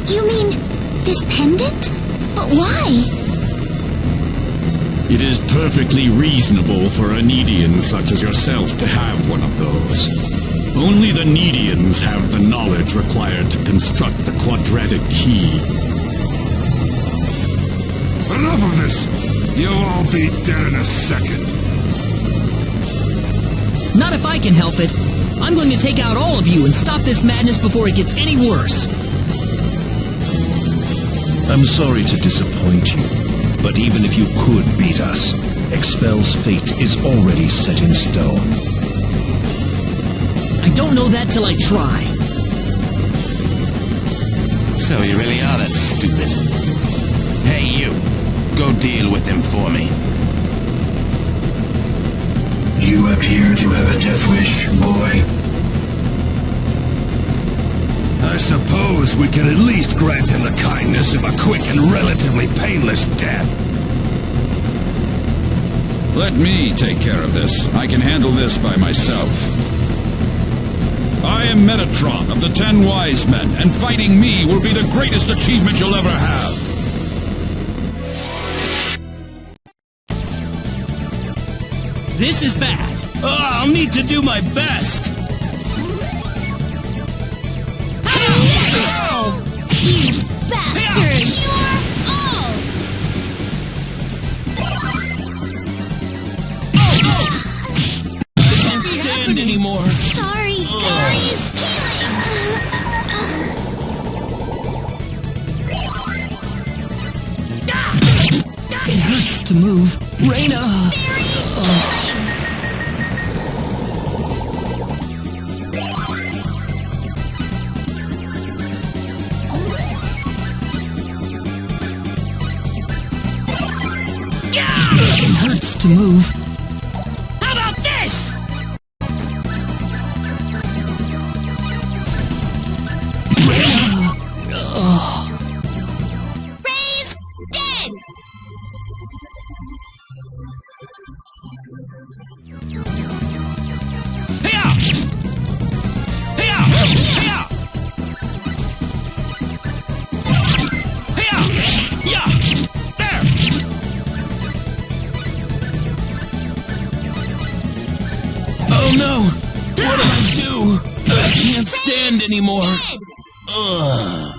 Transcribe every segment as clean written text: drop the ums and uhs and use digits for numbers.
You mean this pendant? But why? It is perfectly reasonable for a Nedian such as yourself to have one of those. Only the Nedians have the knowledge required to construct the quadratic key. Enough of this! You'll all be dead in a second. Not if I can help it. I'm going to take out all of you and stop this madness before it gets any worse. I'm sorry to disappoint you, but even if you could beat us, Expel's fate is already set in stone. I don't know that till I try. So you really are that stupid. Hey, you. Go deal with him for me. You appear to have a death wish, boy. I suppose we can at least grant him the kindness of a quick and relatively painless death. Let me take care of this. I can handle this by myself. I am Metatron of the 10 Wise Men, and fighting me will be the greatest achievement you'll ever have. This is bad. I'll need to do my best. You bastard! You're all! I can't stand anymore. Sorry, guys! It hurts to move. Reina! It hurts to move. How about this? Ray's dead! Oh no! What do I do? I can't stand anymore. Ugh.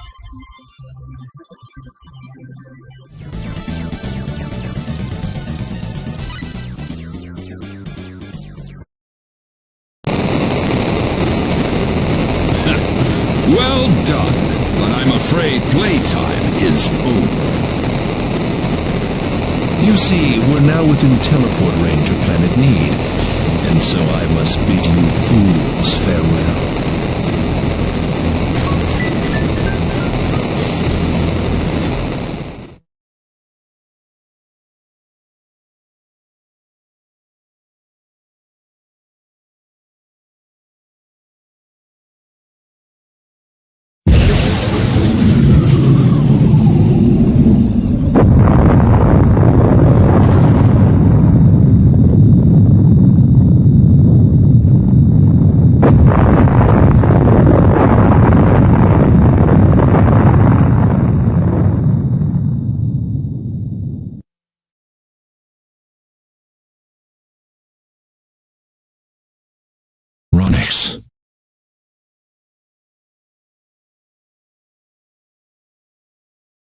Well done, but I'm afraid playtime is over. You see, we're now within teleport range of Planet Need, and so I must bid you fools farewell.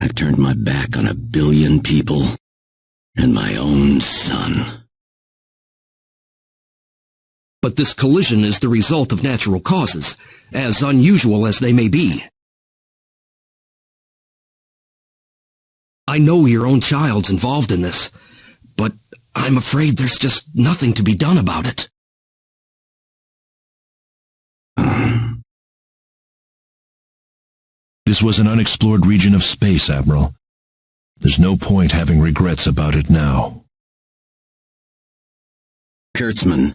I've turned my back on 1 billion people and my own son. But this collision is the result of natural causes, as unusual as they may be. I know your own child's involved in this, but I'm afraid there's just nothing to be done about it. This was an unexplored region of space, Admiral. There's no point having regrets about it now. Kurtzman.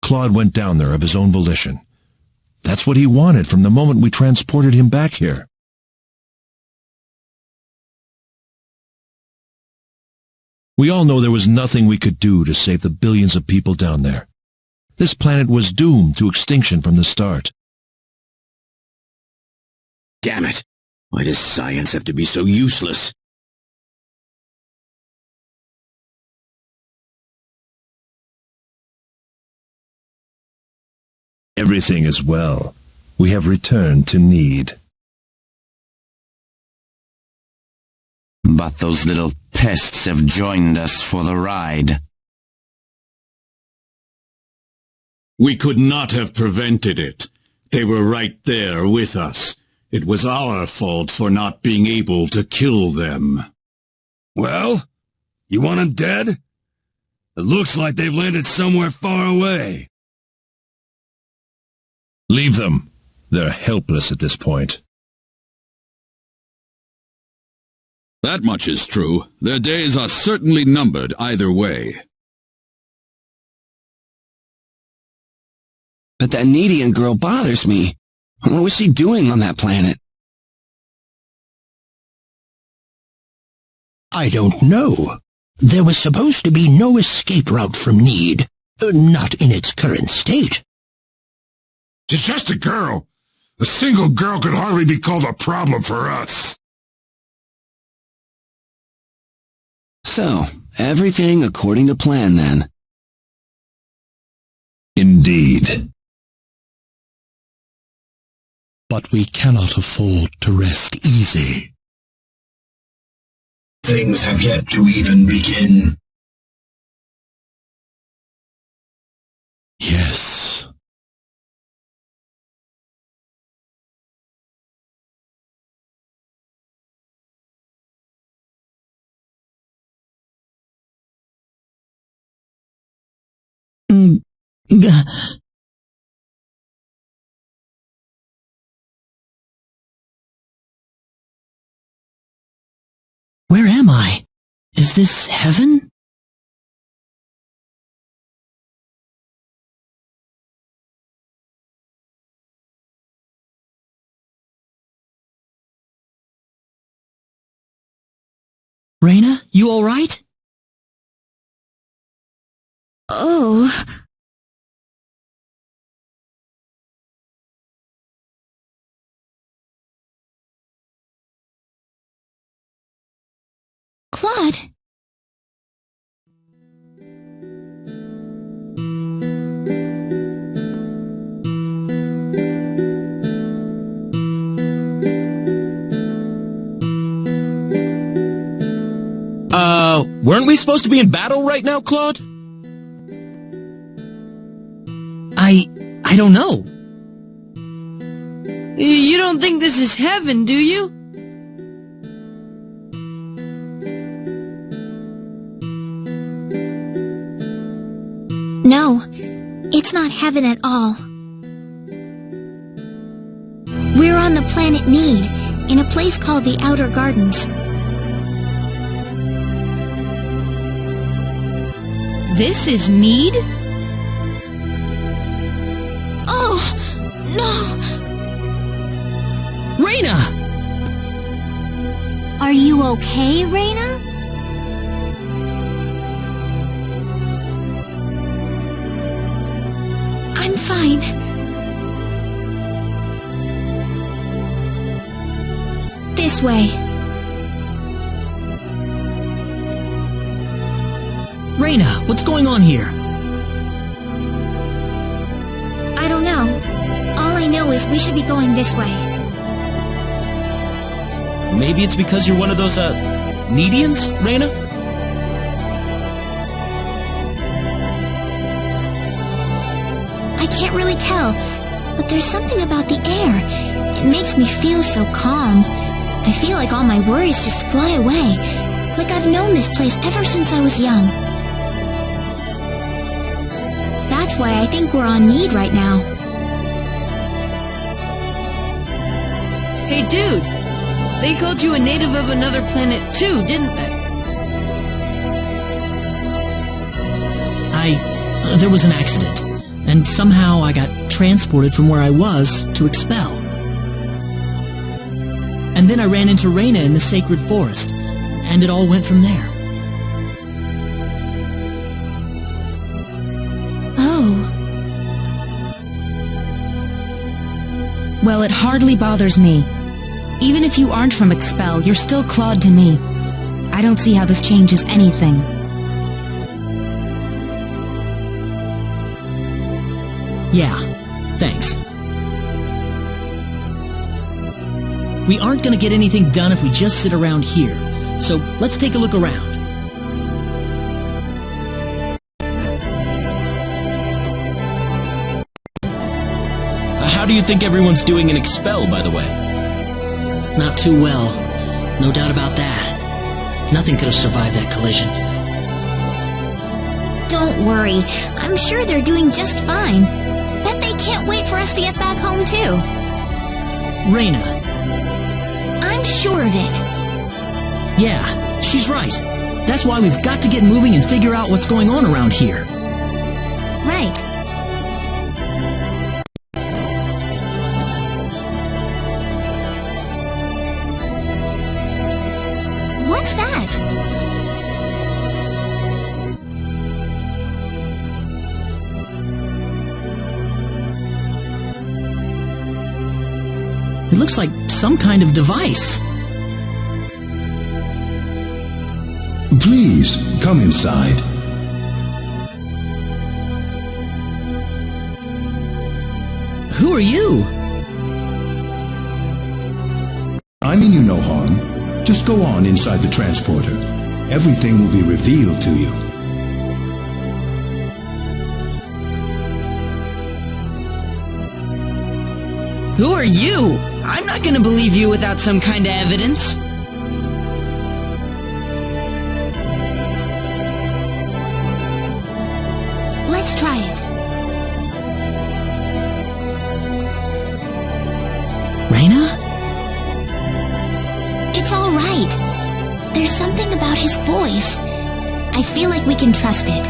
Claude went down there of his own volition. That's what he wanted from the moment we transported him back here. We all know there was nothing we could do to save the billions of people down there. This planet was doomed to extinction from the start. Damn it! Why does science have to be so useless? Everything is well. We have returned to Need. But those little pests have joined us for the ride. We could not have prevented it. They were right there with us. It was our fault for not being able to kill them. Well, you want them dead? It looks like they've landed somewhere far away. Leave them. They're helpless at this point. That much is true. Their days are certainly numbered either way. But that Needian girl bothers me. What was she doing on that planet? I don't know. There was supposed to be no escape route from Need. Not in its current state. She's just a girl. A single girl could hardly be called a problem for us. So, everything according to plan then. Indeed. But we cannot afford to rest easy. Things have yet to even begin. Yes. Where am I? Is this heaven? Raina, you all right? Oh. Claude. Weren't we supposed to be in battle right now, Claude? I don't know. You don't think this is heaven, do you? No, it's not heaven at all. We're on the planet Need, in a place called the Outer Gardens. This is Need? Oh, no! Raina! Are you okay, Raina? I'm fine. This way. Raina, what's going on here? I don't know. All I know is we should be going this way. Maybe it's because you're one of those, Needians, Raina? I can't really tell, but there's something about the air. It makes me feel so calm. I feel like all my worries just fly away, like I've known this place ever since I was young. That's why I think we're on Need right now. Hey, dude! They called you a native of another planet too, didn't they? There was an accident, and somehow I got transported from where I was to Expel. And then I ran into Raina in the sacred forest, and it all went from there. Oh. Well, it hardly bothers me. Even if you aren't from Expel, you're still Claude to me. I don't see how this changes anything. Yeah, thanks. We aren't gonna get anything done if we just sit around here, so let's take a look around. How do you think everyone's doing in Expel, by the way? Not too well. No doubt about that. Nothing could have survived that collision. Don't worry. I'm sure they're doing just fine. Bet they can't wait for us to get back home, too. Reina. I'm sure of it. Yeah, she's right. That's why we've got to get moving and figure out what's going on around here. Right. What's that? It looks like some kind of device. Please, come inside. Who are you? I mean you no harm. Just go on inside the transporter. Everything will be revealed to you. Who are you? I'm not gonna believe you without some kind of evidence. Let's try it. Reina? It's all right. There's something about his voice. I feel like we can trust it.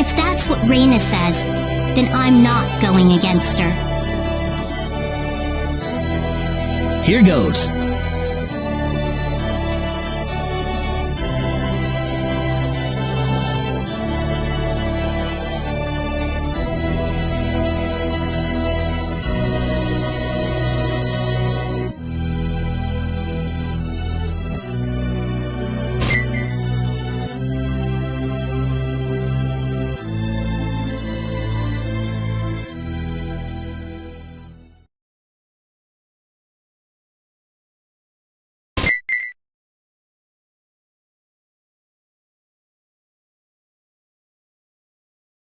If that's what Reina says, then I'm not going against her. Here goes.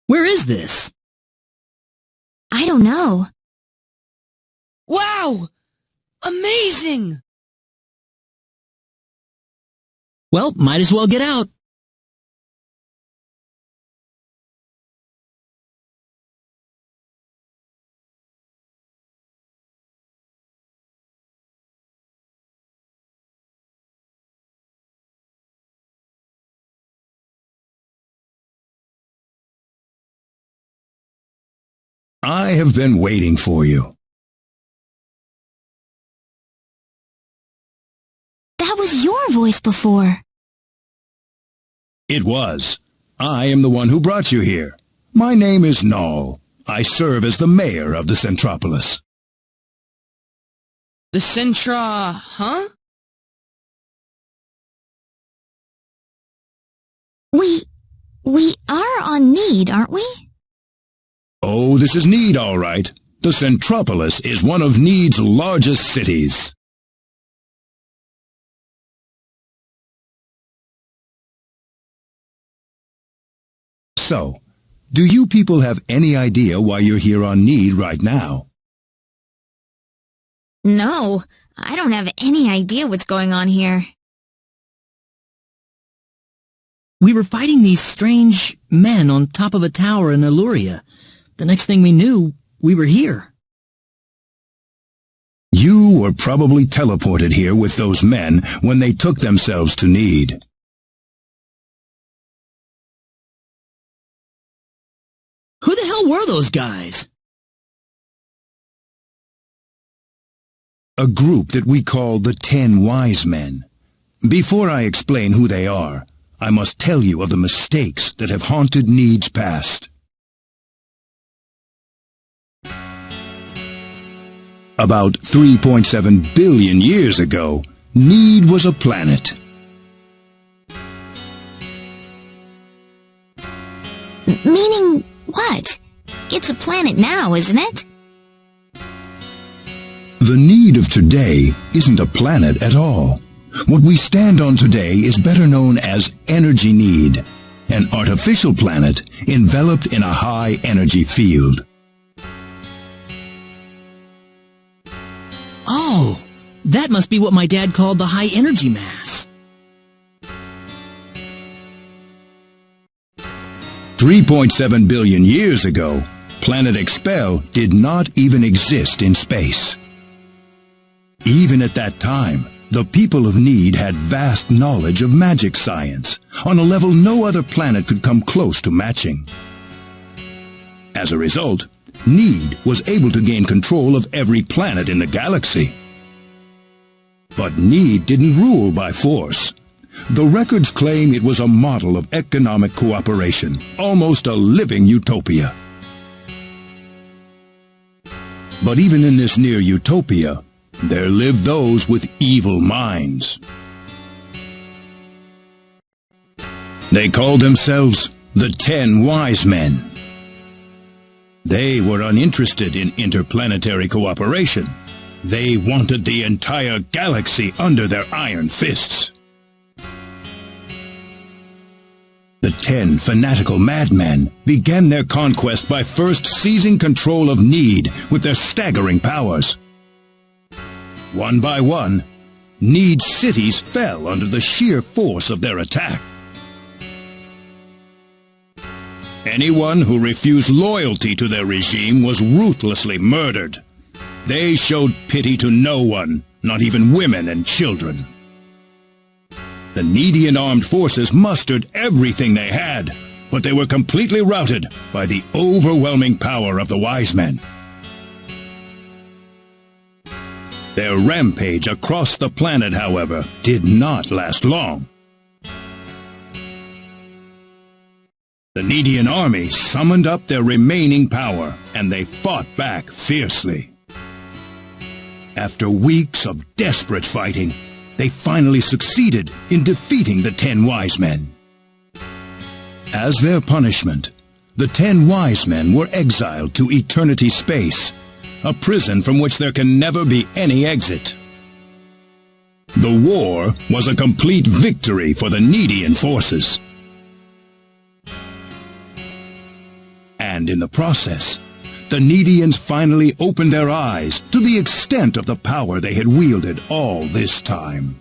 Where is this? I don't know. Wow! Amazing! Well, might as well get out. I have been waiting for you. That was your voice before. It was. I am the one who brought you here. My name is Null. I serve as the mayor of the Centropolis. The Centra... huh? We are on Need, aren't we? Oh, this is Need, all right. The Centropolis is one of Need's largest cities. So, do you people have any idea why you're here on Need right now? No, I don't have any idea what's going on here. We were fighting these strange men on top of a tower in Illuria. The next thing we knew, we were here. You were probably teleported here with those men when they took themselves to Need. Who the hell were those guys? A group that we call the 10 Wise Men. Before I explain who they are, I must tell you of the mistakes that have haunted Need's past. About 3.7 billion years ago, Need was a planet. Meaning what? It's a planet now, isn't it? The Need of today isn't a planet at all. What we stand on today is better known as energy need, an artificial planet enveloped in a high energy field. Oh, that must be what my dad called the high energy mass. 3.7 billion years ago, planet Expel did not even exist in space. Even at that time, the people of Need had vast knowledge of magic science, on a level no other planet could come close to matching. As a result, Need was able to gain control of every planet in the galaxy. But Need didn't rule by force. The records claim it was a model of economic cooperation, almost a living utopia. But even in this near utopia, there lived those with evil minds. They called themselves the 10 Wise Men. They were uninterested in interplanetary cooperation. They wanted the entire galaxy under their iron fists. The 10 fanatical madmen began their conquest by first seizing control of Need with their staggering powers. One by one, Need cities fell under the sheer force of their attack. Anyone who refused loyalty to their regime was ruthlessly murdered. They showed pity to no one, not even women and children. The Needian armed forces mustered everything they had, but they were completely routed by the overwhelming power of the Wise Men. Their rampage across the planet, however, did not last long. The Needian army summoned up their remaining power, and they fought back fiercely. After weeks of desperate fighting, they finally succeeded in defeating the 10 Wise Men. As their punishment, the 10 Wise Men were exiled to eternity space, a prison from which there can never be any exit. The war was a complete victory for the Needian forces. And in the process, the Needians finally opened their eyes to the extent of the power they had wielded all this time.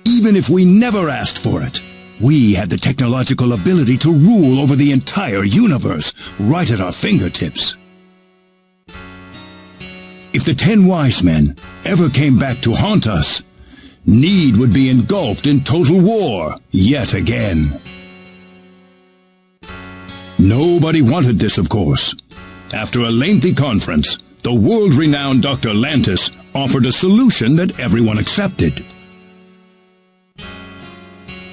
Even if we never asked for it, we had the technological ability to rule over the entire universe right at our fingertips. If the 10 Wise Men ever came back to haunt us, Need would be engulfed in total war yet again. Nobody wanted this, of course. After a lengthy conference, the world-renowned Dr. Lantis offered a solution that everyone accepted.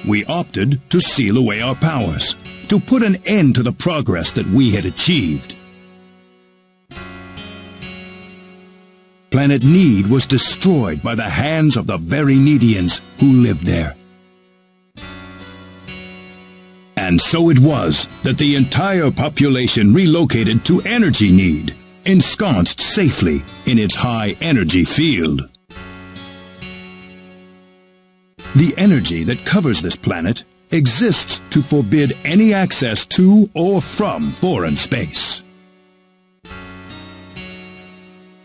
We opted to seal away our powers, to put an end to the progress that we had achieved. Planet Need was destroyed by the hands of the very Needians who lived there. And so it was that the entire population relocated to Energy Need, ensconced safely in its high energy field. The energy that covers this planet exists to forbid any access to or from foreign space.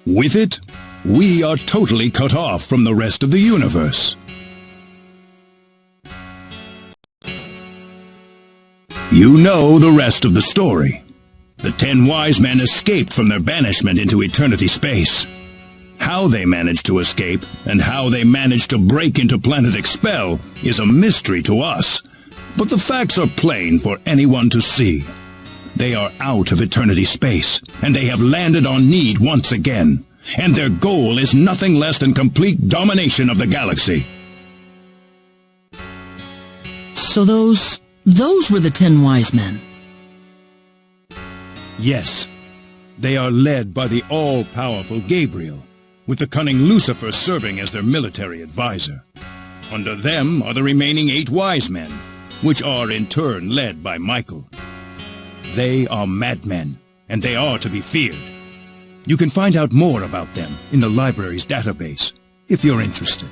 With it, we are totally cut off from the rest of the universe. You know the rest of the story. The 10 Wise Men escaped from their banishment into eternity space. How they managed to escape, and how they managed to break into planet Expel, is a mystery to us. But the facts are plain for anyone to see. They are out of eternity space, and they have landed on Need once again. And their goal is nothing less than complete domination of the galaxy. So those were the 10 Wise Men. Yes. They are led by the all-powerful Gabriel, with the cunning Lucifer serving as their military advisor. Under them are the remaining 8 wise men, which are in turn led by Michael. They are madmen, and they are to be feared. You can find out more about them in the library's database, if you're interested.